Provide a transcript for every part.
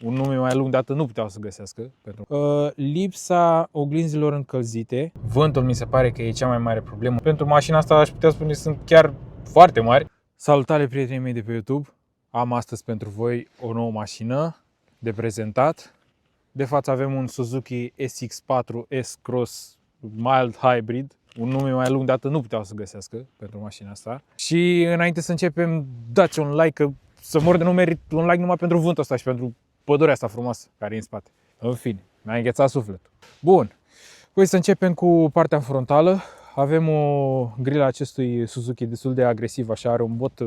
un nume mai lung de atât nu puteau să găsească. Lipsa oglinzilor încălzite. Vântul mi se pare că e cea mai mare problemă. Pentru mașina asta aș putea spune că sunt chiar foarte mari. Salutare prietenii mei de pe YouTube. Am astăzi pentru voi o nouă mașină de prezentat. De față avem un Suzuki SX4 S-Cross Mild Hybrid. Un nume mai lung de atât nu puteau să găsească pentru mașina asta. Și înainte să începem, dați un like, că să mor de nu merit un like numai pentru vântul ăsta și pentru pădurea asta frumoasă care e în spate. În fine, mi-a înghețat sufletul. Bun, voi să începem cu partea frontală. Avem o grilă acestui Suzuki destul de agresiv, așa, are un bot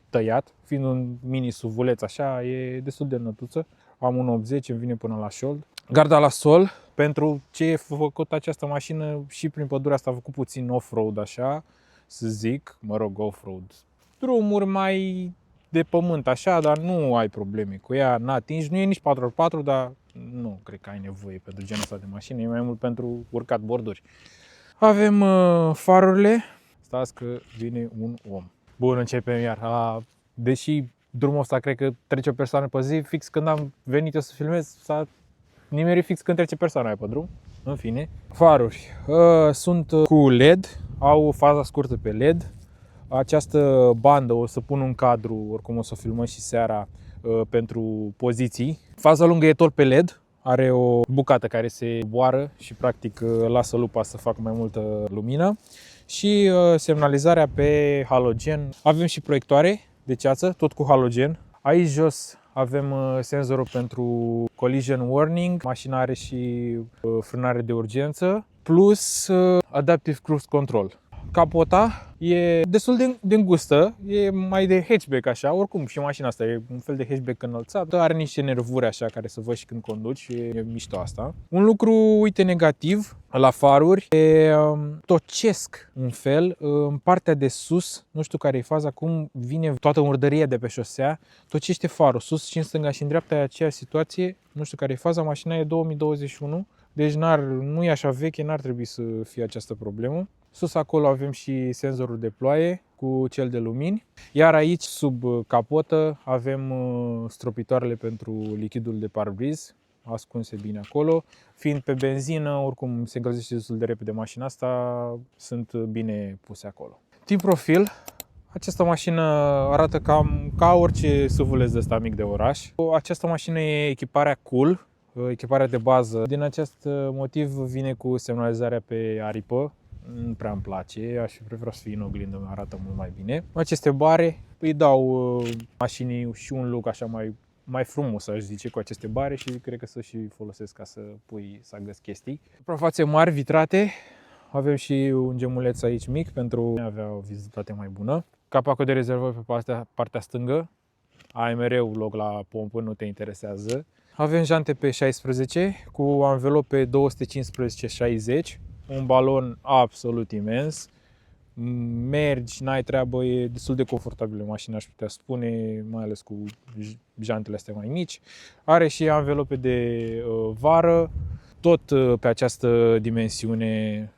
tăiat, fiind un mini suvuleț așa, e destul de înătuță. Am 1.80, îmi vine până la șold. Garda la sol, pentru ce e făcut această mașină și prin pădurea asta a făcut puțin off-road așa, să zic, mă rog, off-road. Drumuri mai de pământ așa, dar nu ai probleme cu ea, n-atingi, nu e nici 4x4, dar nu cred că ai nevoie pentru genul ăsta de mașină, e mai mult pentru urcat borduri. Avem farurile, stați că vine un om. Bun, începem iar. Deși drumul ăsta cred că trece o persoană pe zi, fix când am venit eu să filmez, s-a nimerit fix când trece persoana aia pe drum. În fine. Faruri. Sunt cu LED, au faza scurtă pe LED. Această bandă o să pun un cadru, oricum o să filmăm și seara, pentru poziții. Faza lungă e tot pe LED. Are o bucată care se boară și practic lasă lupa să facă mai multă lumină. Și semnalizarea pe halogen. Avem și proiectoare de ceață, tot cu halogen. Aici jos avem senzorul pentru collision warning. Mașina are și frânare de urgență, plus adaptive cruise control. Capota e destul de îngustă, e mai de hatchback așa, oricum și mașina asta e un fel de hatchback înălțat, are niște nervuri așa care să văd și când conduci, e mișto asta. Un lucru, uite, negativ la faruri, tocesc un fel, în partea de sus, nu știu care e faza, cum vine toată murdăria de pe șosea, tocește farul, sus și în stânga și în dreapta e aceeași situație, nu știu care e faza, mașina e 2021, deci nu e așa veche, n-ar trebui să fie această problemă. Sus acolo avem și senzorul de ploaie cu cel de lumini, iar aici sub capotă avem stropitoarele pentru lichidul de parbriz, ascunse bine acolo. Fiind pe benzină, oricum se încălzește destul de repede mașina asta, sunt bine puse acolo. Din profil, această mașină arată cam ca orice suvuleț de ăsta mic de oraș. Această mașină e echiparea Cool, echiparea de bază. Din acest motiv vine cu semnalizarea pe aripă. Nu prea îmi place, aș fi preferat să fie în oglindă, arată mult mai bine. Aceste bare îi dau mașinii și un look așa mai frumos, aș zice, cu aceste bare și cred că să și folosesc ca să agăți chestii. Suprafațe mari, vitrate. Avem și un gemuleț aici mic pentru a avea o vizibilitate mai bună. Capacul de rezervă pe partea stângă. Ai mereu loc la pompă, nu te interesează. Avem jante pe 16 cu anvelope 215/60. Un balon absolut imens. Mergi, n-ai treabă, e destul de confortabilă mașina, aș putea spune, mai ales cu jantele astea mai mici. Are și anvelope de vară, tot pe această dimensiune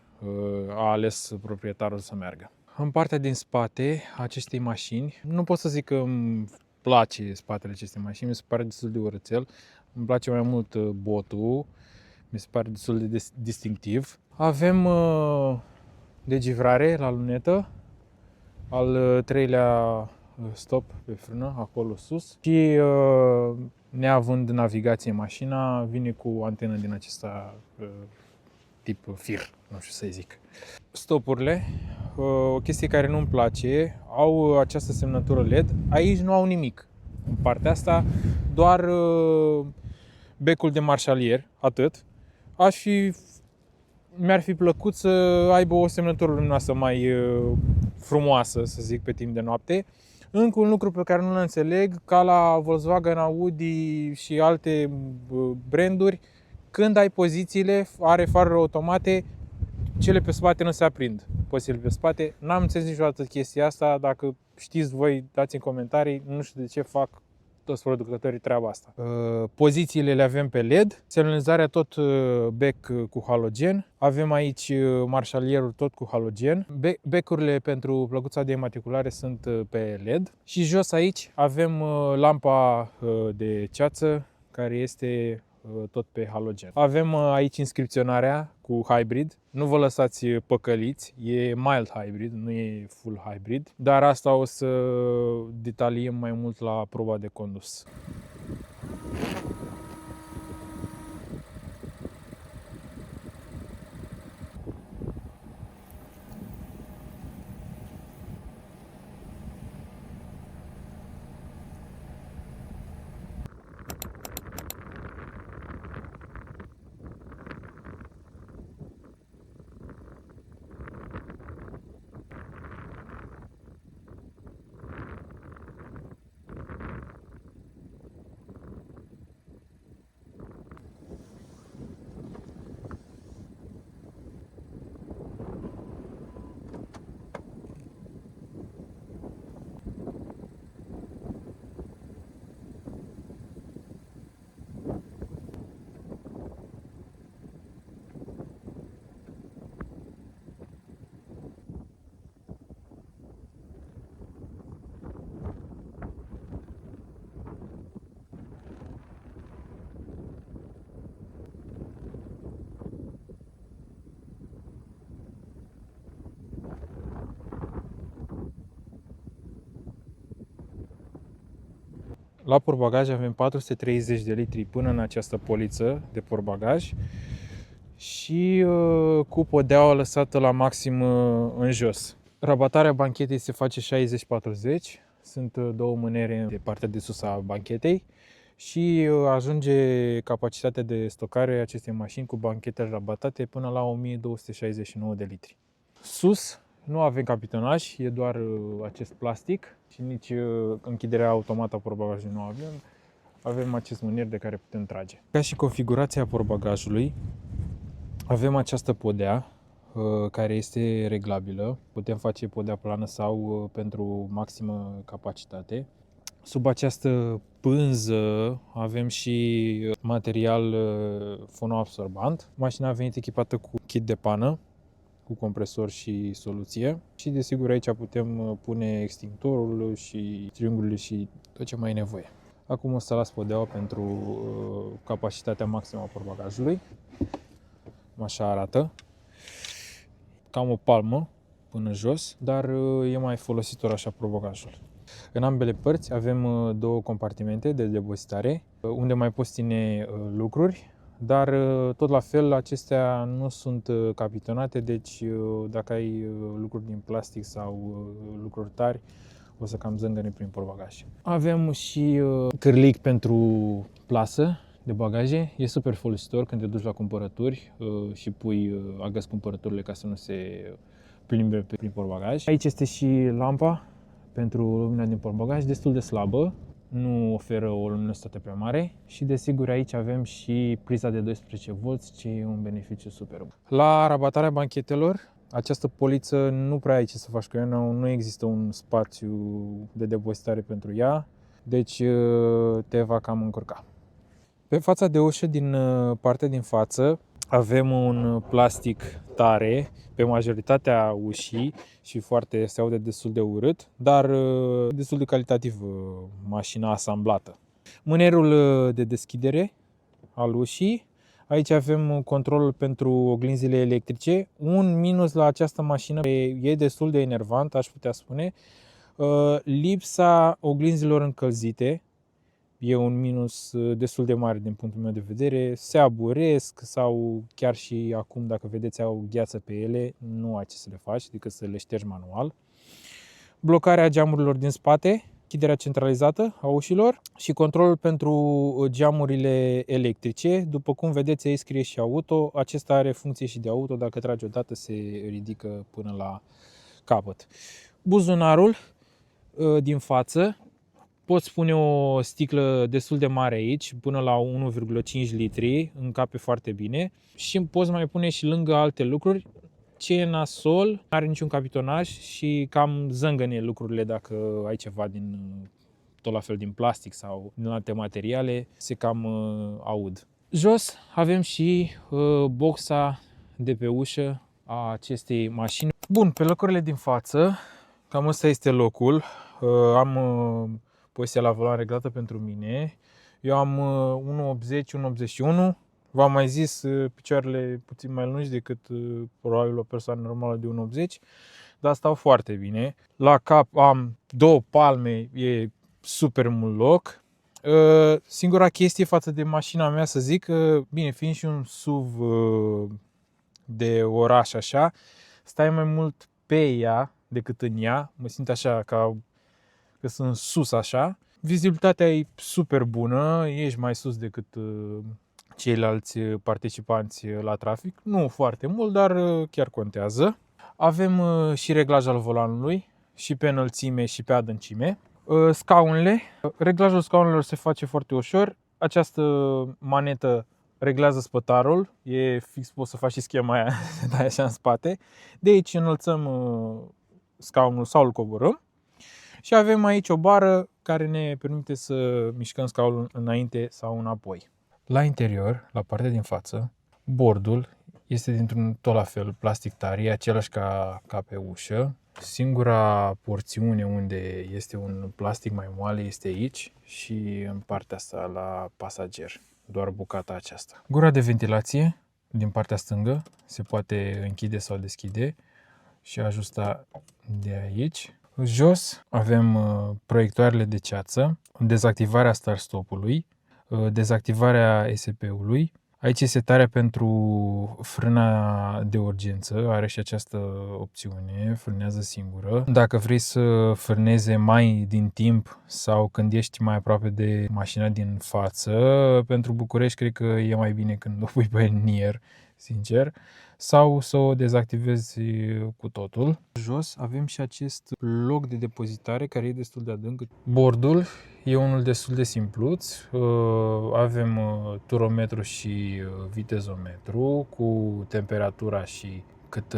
a ales proprietarul să meargă. În partea din spate a acestei mașini, nu pot să zic că îmi place spatele acestei mașini, mi se pare destul de urățel. Îmi place mai mult botul, mi se pare destul de distinctiv. Avem degivrare la lunetă, al treilea stop pe frână, acolo sus. Și neavând navigație mașina, vine cu antenă din acesta tip fir, nu știu să zic. Stopurile, o chestie care nu-mi place, au această semnătură LED. Aici nu au nimic. În partea asta, doar becul de marșalier, atât. Mi-ar fi plăcut să aibă o semnătură luminoasă mai frumoasă, să zic, pe timp de noapte. Încă un lucru pe care nu-l înțeleg, ca la Volkswagen, Audi și alte branduri, când ai pozițiile, are faruri automate, cele pe spate nu se aprind. Pozițiile pe spate, n-am înțeles niciodată chestia asta, dacă știți voi, dați în comentarii, nu știu de ce fac toți producătorii treaba asta. Pozițiile le avem pe LED, semnalizarea tot bec cu halogen. Avem aici marșalierul tot cu halogen. Becurile pentru plăcuța de imatriculare sunt pe LED. Și jos aici avem lampa de ceață care este tot pe halogen. Avem aici inscripționarea cu hybrid. Nu vă lăsați păcăliți, e mild hybrid, nu e full hybrid, dar asta o să detaliem mai mult la proba de condus. La portbagaj avem 430 de litri până în această poliță de portbagaj și cu podeaua lăsată la maxim în jos. Rabatarea banchetei se face 60-40, sunt două mânere de partea de sus a banchetei și ajunge capacitatea de stocare a acestei mașini cu banchetele rabatate până la 1269 de litri. Sus nu avem capitonaj, e doar acest plastic și nici închiderea automată a portbagajului nu avem. Avem acest mânier de care putem trage. Ca și configurația portbagajului, avem această podea care este reglabilă. Putem face podea plană sau pentru maximă capacitate. Sub această pânză avem și material fonoabsorbant. Mașina a venit echipată cu kit de pană, cu compresor și soluție. Și desigur aici putem pune extinctorul și triunghiurile și tot ce mai e nevoie. Acum o să las podeaua pentru capacitatea maximă a portbagajului. Așa arată. Cam o palmă până jos, dar e mai folositor așa portbagajul. În ambele părți avem două compartimente de depozitare, unde mai poți ține lucruri, dar tot la fel acestea nu sunt capitonate, deci dacă ai lucruri din plastic sau lucruri tari, o să cam zângăne prin portbagaj. Avem și cârlic pentru plasă de bagaje. E super folositor când te duci la cumpărături și pui agăți cumpărăturile ca să nu se plimbe prin portbagaj. Aici este și lampa pentru lumina din portbagaj, destul de slabă, nu oferă o luminositate prea mare și desigur aici avem și priza de 12V, ce e un beneficiu super. La rabatarea banchetelor, această poliță nu prea ai ce să faci cu ea, nu există un spațiu de depozitare pentru ea, deci te va cam încurca. Pe fața de ușă din partea din față avem un plastic tare pe majoritatea ușii și se aude destul de urât, dar destul de calitativ mașina asamblată. Mânerul de deschidere al ușii. Aici avem controlul pentru oglinzile electrice. Un minus la această mașină e destul de enervant, aș putea spune. Lipsa oglinzilor încălzite. E un minus destul de mare din punctul meu de vedere. Se aburesc sau chiar și acum, dacă vedeți, au gheață pe ele, nu ai ce să le faci decât să le ștergi manual. Blocarea geamurilor din spate, închiderea centralizată a ușilor și controlul pentru geamurile electrice. După cum vedeți, aici scrie și auto. Acesta are funcție și de auto. Dacă tragi odată, se ridică până la capăt. Buzunarul din față. Poți pune o sticlă destul de mare aici, până la 1,5 litri, încape foarte bine. Și poți mai pune și lângă alte lucruri. Ce e nasol, nu are niciun capitonaj și cam zângăne lucrurile dacă ai ceva tot la fel din plastic sau din alte materiale, se cam aud. Jos avem și boxa de pe ușă a acestei mașini. Bun, pe locurile din față, cam ăsta este locul. Am poziția la volan reglată pentru mine. Eu am 1,80, 1,81. V-am mai zis, picioarele puțin mai lungi decât probabil o persoană normală de 1,80, dar stau foarte bine. La cap am 2 palme, e super mult loc. Singura chestie față de mașina mea, să zic, bine, fiind și un SUV de oraș așa, stai mai mult pe ea decât în ea. Mă simt așa ca că sunt sus așa. Vizibilitatea e super bună, ești mai sus decât ceilalți participanți la trafic. Nu foarte mult, dar chiar contează. Avem și reglaj al volanului, și pe înălțime și pe adâncime. Scaunele. Reglajul scaunelor se face foarte ușor. Această manetă reglează spătarul. E fix, poți să faci și schema aia, să dai așa în spate. De aici înălțăm scaunul sau îl coborâm. Și avem aici o bară care ne permite să mișcăm scaunul înainte sau înapoi. La interior, la partea din față, bordul este dintr-un tot la fel plastic tare, același ca pe ușă. Singura porțiune unde este un plastic mai moale este aici și în partea asta la pasager, doar bucata aceasta. Gura de ventilație din partea stângă se poate închide sau deschide și ajusta de aici. Jos avem proiectoarele de ceață, dezactivarea start-stop-ului, dezactivarea ESP-ului. Aici e setarea pentru frâna de urgență, are și această opțiune, frânează singură. Dacă vrei să frâneze mai din timp sau când ești mai aproape de mașina din față, pentru București cred că e mai bine când o pui pe nier, sincer, sau să o dezactivezi cu totul. Jos avem și acest loc de depozitare care e destul de adânc. Bordul e unul destul de simpluț. Avem turometru și vitezometru cu temperatura și cât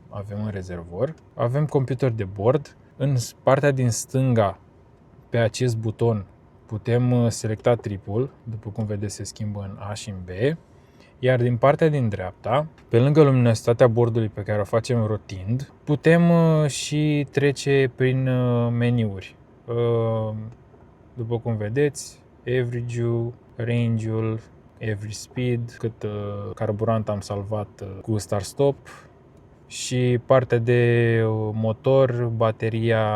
avem în rezervor. Avem computer de bord. În partea din stânga, pe acest buton, putem selecta tripul. După cum vedeți, se schimbă în A și în B. Iar din partea din dreapta, pe lângă luminositatea bordului pe care o facem rotind, putem și trece prin meniuri. După cum vedeți, average-ul, range-ul, every speed, cât carburant am salvat cu start-stop și partea de motor, bateria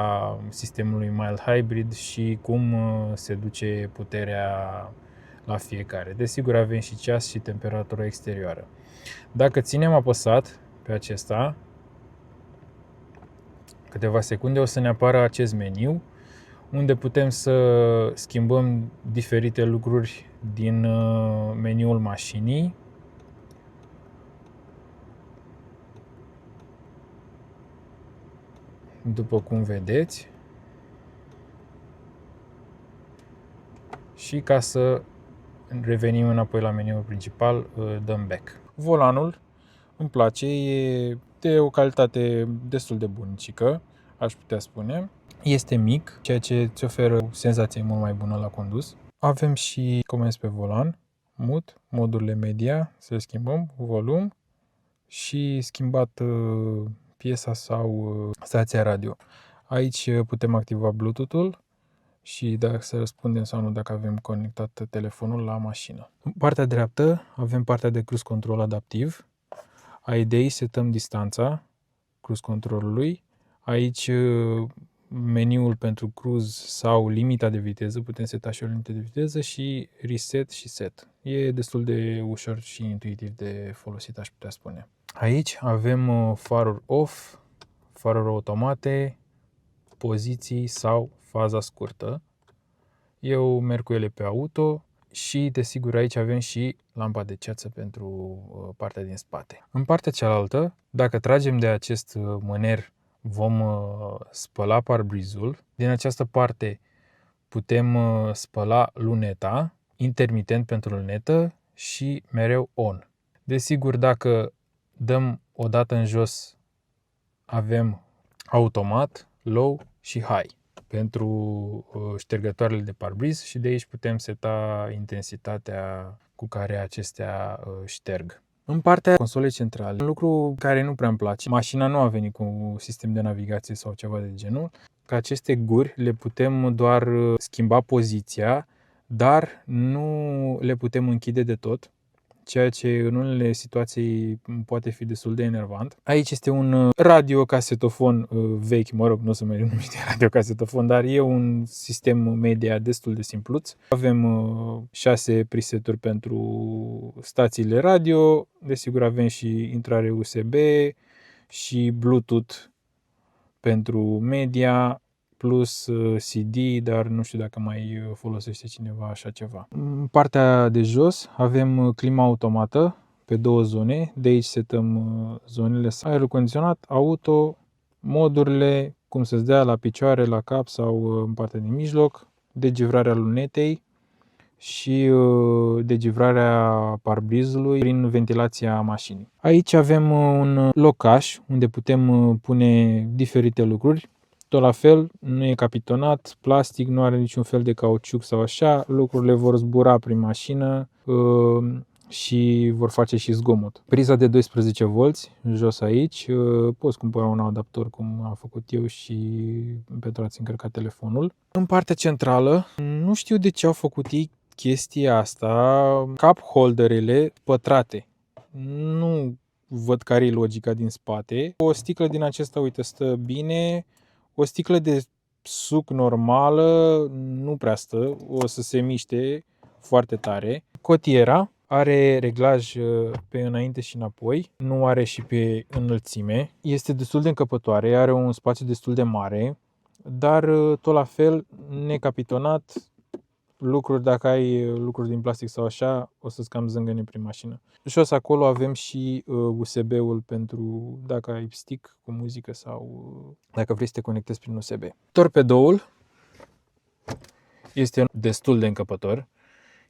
sistemului mild hybrid și cum se duce puterea la fiecare. Desigur avem și ceas și temperatură exterioară. Dacă ținem apăsat pe acesta, câteva secunde o să ne apară acest meniu unde putem să schimbăm diferite lucruri din meniul mașinii. După cum vedeți. Și ca să revenim înapoi la meniul principal, dăm back. Volanul îmi place, e de o calitate destul de bunicică, aș putea spune. Este mic, ceea ce îți oferă o senzație mult mai bună la condus. Avem și comenzi pe volan, modurile media, să le schimbăm, volum și schimbat piesa sau stația radio. Aici putem activa Bluetooth-ul și dacă să răspundem sau nu dacă avem conectat telefonul la mașină. În partea dreaptă avem partea de cruise control adaptiv. Aici setăm distanța cruise controlului. Aici meniul pentru cruise sau limita de viteză, putem seta și o limită de viteză și reset și set. E destul de ușor și intuitiv de folosit, aș putea spune. Aici avem faruri off, faruri automate, poziții sau faza scurtă. Eu merg cu ele pe auto și, desigur, aici avem și lampa de ceață pentru partea din spate. În partea cealaltă, dacă tragem de acest mâner, vom spăla parbrizul. Din această parte putem spăla luneta, intermitent pentru lunetă și mereu on. Desigur, dacă dăm o dată în jos, avem automat, low și high pentru ștergătoarele de parbriz și de aici putem seta intensitatea cu care acestea șterg. În partea consolei centrale, un lucru care nu prea îmi place, mașina nu a venit cu un sistem de navigație sau ceva de genul, că aceste guri le putem doar schimba poziția dar nu le putem închide de tot, ceea ce în unele situații poate fi destul de enervant. Aici este un radiocasetofon vechi, mă rog, nu o să mai numește radiocasetofon, dar e un sistem media destul de simpluț. Avem 6 preseturi pentru stațiile radio, desigur avem și intrare USB și Bluetooth pentru media, plus CD, dar nu știu dacă mai folosește cineva așa ceva. În partea de jos avem clima automată pe 2 zone, de aici setăm zonele, aerul condiționat, auto, modurile, cum să-ți dea la picioare, la cap sau în partea din mijloc, degivrarea lunetei și degivrarea parbrizului prin ventilația mașinii. Aici avem un locaș unde putem pune diferite lucruri. Tot la fel, nu e capitonat, plastic, nu are niciun fel de cauciuc sau așa, lucrurile vor zbura prin mașină și vor face și zgomot. Priza de 12V jos aici, poți cumpăra un adaptor cum am făcut eu și pentru a-ți încărca telefonul. În partea centrală, nu știu de ce au făcut ei chestia asta, cup holderele pătrate. Nu văd care e logica din spate. O sticlă din acesta, uite, stă bine. O sticlă de suc normală nu prea stă, o să se miște foarte tare. Cotiera are reglaj pe înainte și înapoi, nu are și pe înălțime. Este destul de încăpătoare, are un spațiu destul de mare, dar tot la fel necapitonat. Lucruri, dacă ai lucruri din plastic sau așa, o să-ți cam zângăne prin mașină. Jos acolo avem și USB-ul pentru dacă ai stick cu muzică sau dacă vrei să te conectezi prin USB. Torpedoul este destul de încăpător,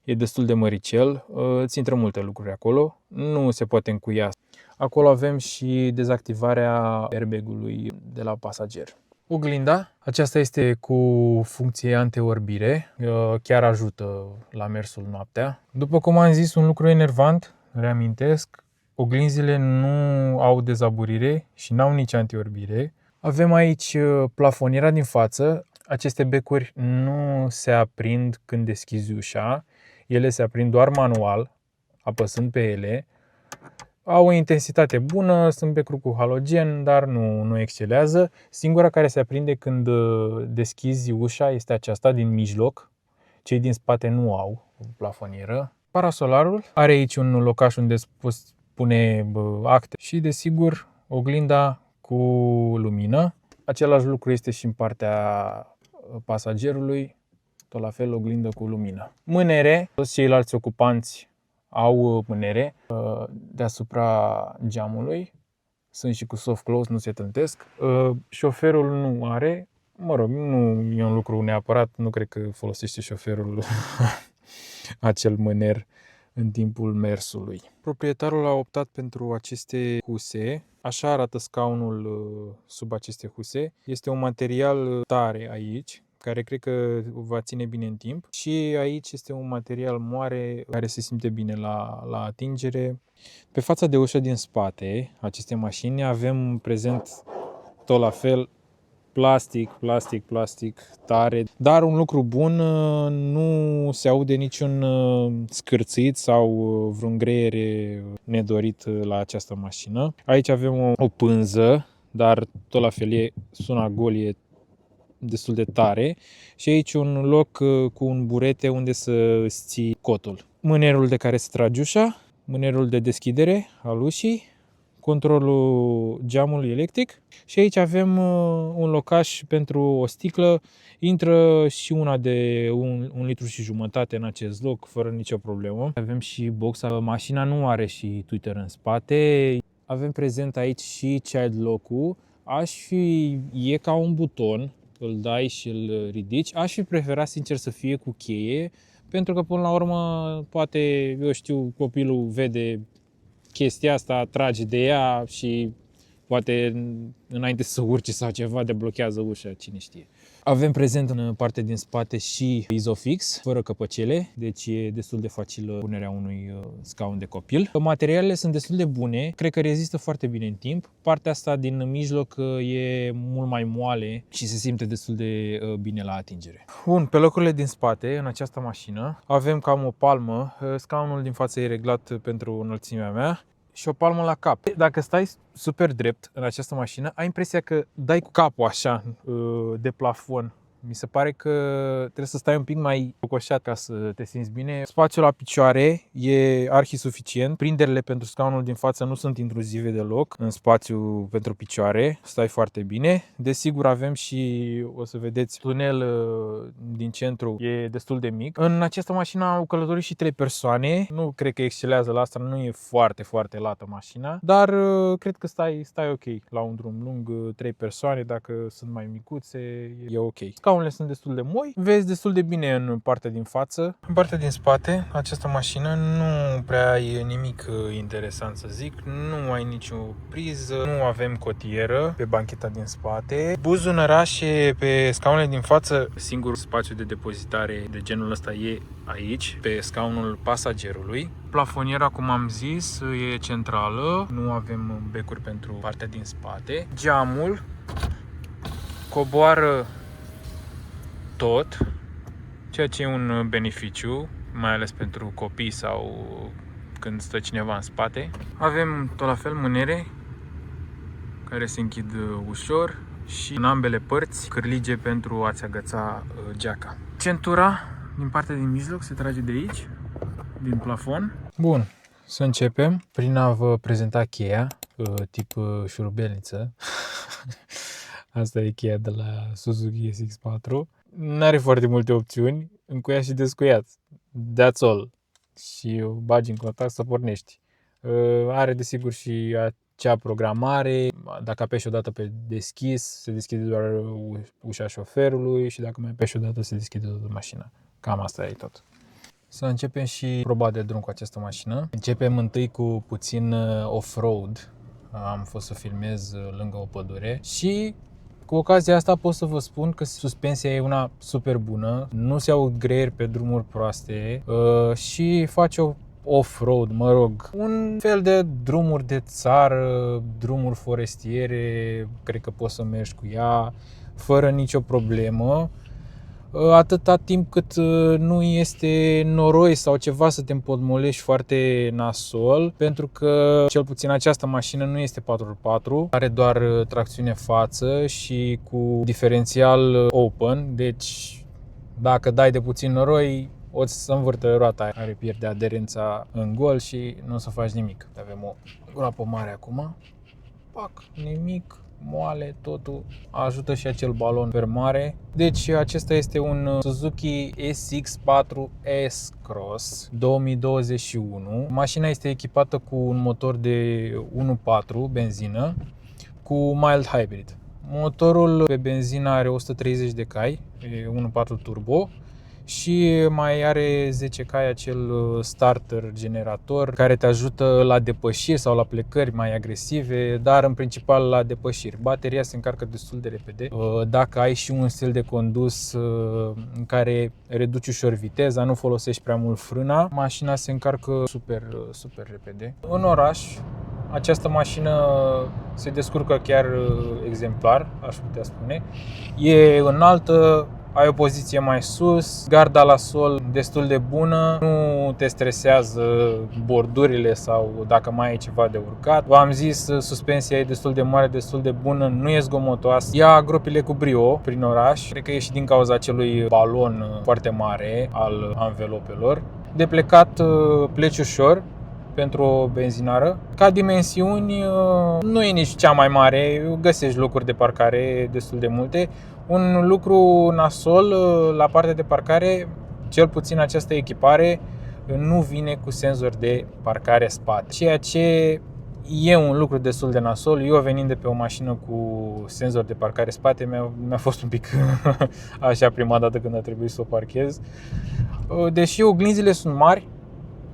e destul de măricel, îți intră multe lucruri acolo, nu se poate încuia. Acolo avem și dezactivarea airbag-ului de la pasager. Oglinda, aceasta este cu funcție anteorbire, chiar ajută la mersul noaptea. După cum am zis, un lucru enervant, reamintesc, oglinzile nu au dezaburire și n-au nici antiorbire. Avem aici plafonierea din față, aceste becuri nu se aprind când deschizi ușa, ele se aprind doar manual, apăsând pe ele. Au o intensitate bună, sunt becuri cu halogen, dar nu excelează. Singura care se aprinde când deschizi ușa este aceasta din mijloc. Cei din spate nu au plafonieră. Parasolarul are aici un locaș unde poți pune acte și, desigur, oglinda cu lumină. Același lucru este și în partea pasagerului, tot la fel oglindă cu lumină. Mânere, toți ceilalți ocupanți au mânere deasupra geamului, sunt și cu soft close, nu se trântesc. Șoferul nu are, mă rog, nu e un lucru neapărat, nu cred că folosește șoferul acel mâner în timpul mersului. Proprietarul a optat pentru aceste huse, așa arată scaunul sub aceste huse. Este un material tare aici, care cred că va ține bine în timp. Și aici este un material moare care se simte bine la atingere. Pe fața de ușă din spate, aceste mașini, avem prezent tot la fel plastic tare. Dar un lucru bun, nu se aude niciun scârțit sau vreun greiere nedorit la această mașină. Aici avem o pânză, dar tot la fel sună gol, e destul de tare și aici un loc cu un burete unde să îți ții cotul. Mânerul de care se trage ușa, mânerul de deschidere al ușii, controlul geamului electric și aici avem un locaș pentru o sticlă. Intră și una de 1,5 litru în acest loc fără nicio problemă. Avem și boxa, mașina nu are și Twitter în spate. Avem prezent aici și child lock-ul. E ca un buton, îl dai și îl ridici. Aș fi preferat sincer să fie cu cheie, pentru că până la urmă poate, eu știu, copilul vede chestia asta, trage de ea și poate înainte să urce sau ceva deblochează ușa, cine știe. Avem prezent în partea din spate și Isofix, fără căpăcele, deci e destul de facilă punerea unui scaun de copil. Materialele sunt destul de bune, cred că rezistă foarte bine în timp. Partea asta din mijloc e mult mai moale și se simte destul de bine la atingere. Bun, pe locurile din spate, în această mașină, avem cam o palmă. Scaunul din față e reglat pentru înălțimea mea și o palmă la cap. Dacă stai super drept în această mașină, ai impresia că dai cu capul așa de plafon. Mi se pare că trebuie să stai un pic mai cocoșat ca să te simți bine. Spațiul la picioare e arhi-suficient. Prinderile pentru scaunul din față nu sunt intruzive deloc în spațiu pentru picioare. Stai foarte bine. Desigur avem și, o să vedeți, tunel din centru e destul de mic. În această mașină au călătorit și 3 persoane. Nu cred că excelează la asta, nu e foarte, foarte lată mașina. Dar cred că stai ok la un drum lung. 3 persoane, dacă sunt mai micuțe, e ok. Scaunele sunt destul de moi, vezi destul de bine în partea din față. În partea din spate, această mașină nu prea e nimic interesant să zic, nu ai nicio priză, nu avem cotieră pe bancheta din spate. Buzunărașe pe scaunele din față, singurul spațiu de depozitare de genul ăsta e aici, pe scaunul pasagerului. Plafoniera, cum am zis, e centrală, nu avem becuri pentru partea din spate. Geamul coboară tot, ceea ce e un beneficiu, mai ales pentru copii sau când stă cineva în spate. Avem tot la fel mânere care se închid ușor și în ambele părți cârlige pentru a-ți agăța geaca. Centura din partea din mijloc se trage de aici, din plafon. Bun, să începem prin a vă prezenta cheia, tip șurubelniță. Asta e cheia de la Suzuki SX4. N-are foarte multe opțiuni, încuiat și descuiat. That's all. Și o bagi în contact să pornești. Are desigur și acea programare. Dacă apeși o dată pe deschis, se deschide doar ușa șoferului și dacă mai apeși o dată, se deschide toată mașina. Cam asta e tot. Să începem și proba de drum cu această mașină. Începem întâi cu puțin off-road. Am fost să filmez lângă o pădure și cu ocazia asta pot să vă spun că suspensia e una super bună, nu se aud greieri pe drumuri proaste și face o off-road, mă rog, un fel de drumuri de țară, drumuri forestiere, cred că poți să mergi cu ea fără nicio problemă. Atâta timp cât nu este noroi sau ceva să te împotmolești foarte nasol, pentru că cel puțin această mașină nu este 4x4, are doar tracțiune față și cu diferențial open, deci dacă dai de puțin noroi, o să învârtă roata, are pierde aderența în gol și nu o să faci nimic. Avem o groapă mare acum, pac, nimic. Moale, totul ajută și acel balon per mare. Deci acesta este un Suzuki SX4 S-Cross 2021. Mașina este echipată cu un motor de 1.4 benzină cu mild hybrid. Motorul pe benzină are 130 de cai, e 1.4 turbo. Și mai are 10 cai acel starter generator care te ajută la depășiri sau la plecări mai agresive, dar în principal la depășiri. Bateria se încarcă destul de repede. Dacă ai și un stil de condus în care reduci ușor viteza, nu folosești prea mult frâna, mașina se încarcă super repede. În oraș, această mașină se descurcă chiar exemplar, aș putea spune. E înaltă, ai o poziție mai sus, garda la sol destul de bună, nu te stresează bordurile sau dacă mai ai ceva de urcat. V-am zis, suspensia e destul de mare, destul de bună, nu e zgomotoasă. Ia gropile cu brio prin oraș, cred că e și din cauza acelui balon foarte mare al anvelopelor. De plecat pleci ușor pentru o benzinară. Ca dimensiuni nu e nici cea mai mare, găsești locuri de parcare destul de multe. Un lucru nasol la partea de parcare, cel puțin această echipare nu vine cu senzor de parcare spate, ceea ce e un lucru destul de nasol. Eu venind de pe o mașină cu senzor de parcare spate, mi-a fost un pic așa prima dată când a trebuit să o parchez. Deși oglinzile sunt mari,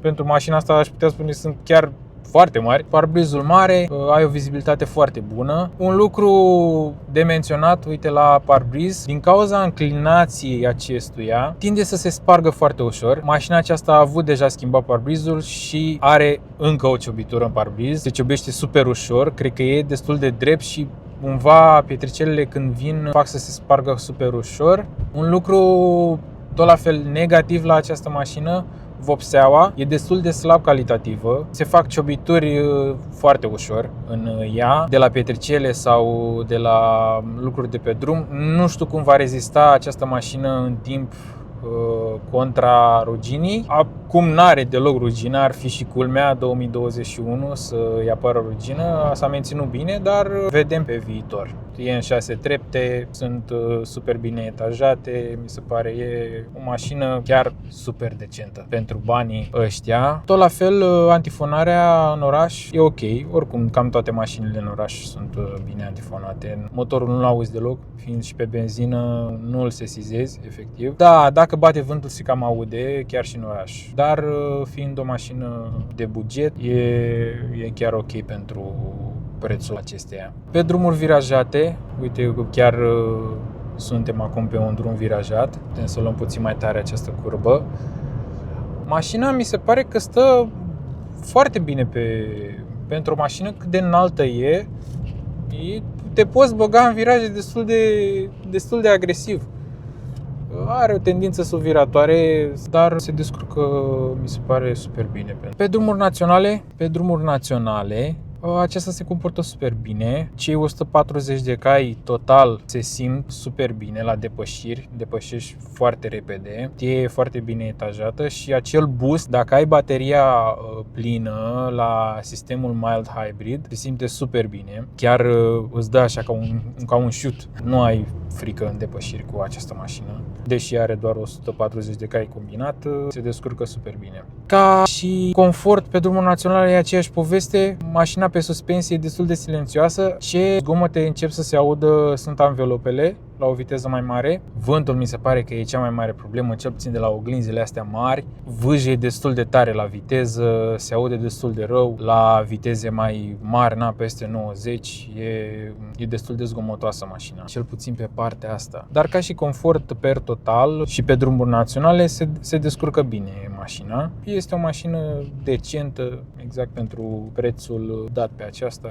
pentru mașina asta aș putea spune sunt chiar foarte mari. Parbrizul mare, ai o vizibilitate foarte bună. Un lucru de menționat, uite la parbriz, din cauza înclinației acestuia, tinde să se spargă foarte ușor. Mașina aceasta a avut deja schimbat parbrizul și are încă o ciobitură în parbriz. Se ciobește super ușor, cred că e destul de drept și cumva pietricelele când vin fac să se spargă super ușor. Un lucru tot la fel negativ la această mașină, vopseaua, e destul de slab calitativă. Se fac ciobituri foarte ușor în ea, de la pietricele sau de la lucruri de pe drum. Nu știu cum va rezista această mașină în timp contra ruginii. Acum n-are deloc rugină, ar fi și culmea 2021 să-i apară rugină. S-a menținut bine, dar vedem pe viitor. E în 6 trepte, sunt super bine etajate, mi se pare e o mașină chiar super decentă pentru banii ăștia. Tot la fel, antifonarea în oraș e ok, oricum cam toate mașinile în oraș sunt bine antifonate. Motorul nu-l auzi deloc, fiind și pe benzină, nu îl sesizezi efectiv. Da, dacă bate vântul se cam aude, chiar și în oraș. Dar fiind o mașină de buget, e chiar ok pentru prețul acesteia. Pe drumuri virajate, uite chiar suntem acum pe un drum virajat, putem să luăm puțin mai tare această curbă. Mașina mi se pare că stă foarte bine pentru o mașină cât de înaltă te poți băga în viraje destul de agresiv. Are o tendință subviratoare, dar se descurcă, mi se pare, super bine. Pe drumuri naționale, aceasta se comportă super bine. Cei 140 de cai total se simt super bine la depășiri, depășești foarte repede, e foarte bine etajată și acel boost, dacă ai bateria plină la sistemul mild hybrid, se simte super bine. Chiar îți dă așa ca un shoot. Nu ai frică în depășiri cu această mașină. Deși are doar 140 de cai combinat, se descurcă super bine. Ca și confort pe drumul național e aceeași poveste. Mașina pe suspensie e destul de silențioasă. Ce zgomote încep să se audă sunt anvelopele la o viteză mai mare. Vântul mi se pare că e cea mai mare problemă, cel puțin de la oglinzile astea mari. Vâjă e destul de tare la viteză, se aude destul de rău. La viteze mai mari, peste 90, e destul de zgomotoasă mașina, cel puțin pe partea asta. Dar ca și confort per total și pe drumuri naționale se descurcă bine mașina. Este o mașină decentă, exact pentru prețul dat pe aceasta,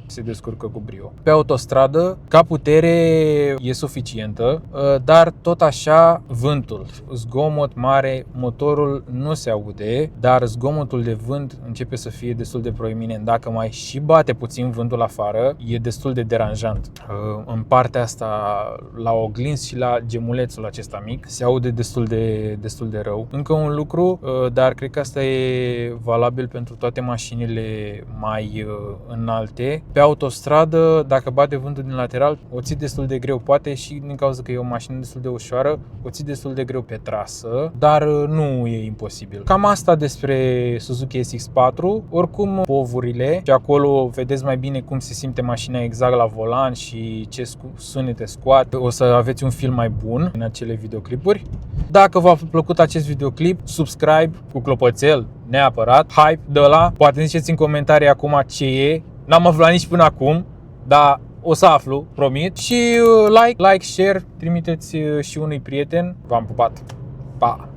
se descurcă cu brio. Pe autostradă, ca putere e suficientă, dar tot așa vântul, zgomot mare, motorul nu se aude, dar zgomotul de vânt începe să fie destul de proeminent. Dacă mai și bate puțin vântul afară, e destul de deranjant. În partea asta, la oglinzi și la gemulețul acesta mic, se aude destul de rău. Încă un lucru, dar cred că asta e valabil pentru toate mașinile mai înalte. Pe autostradă, dacă bate vântul din lateral, o ții destul de greu. Poate și din cauza că e o mașină destul de ușoară, o ții destul de greu pe trasă, dar nu e imposibil. Cam asta despre Suzuki SX4. Oricum, povurile, și acolo vedeți mai bine cum se simte mașina exact la volan și ce sunete scoate. O să aveți un film mai bun în acele videoclipuri. Dacă v-a plăcut acest videoclip, subscribe cu clopoțel, neapărat, hype de ăla. Poate ziceți în comentarii acum ce e. N-am aflat nici până acum, dar o să aflu, promit. Și like, share, trimiteți și unui prieten. V-am pupat. Pa!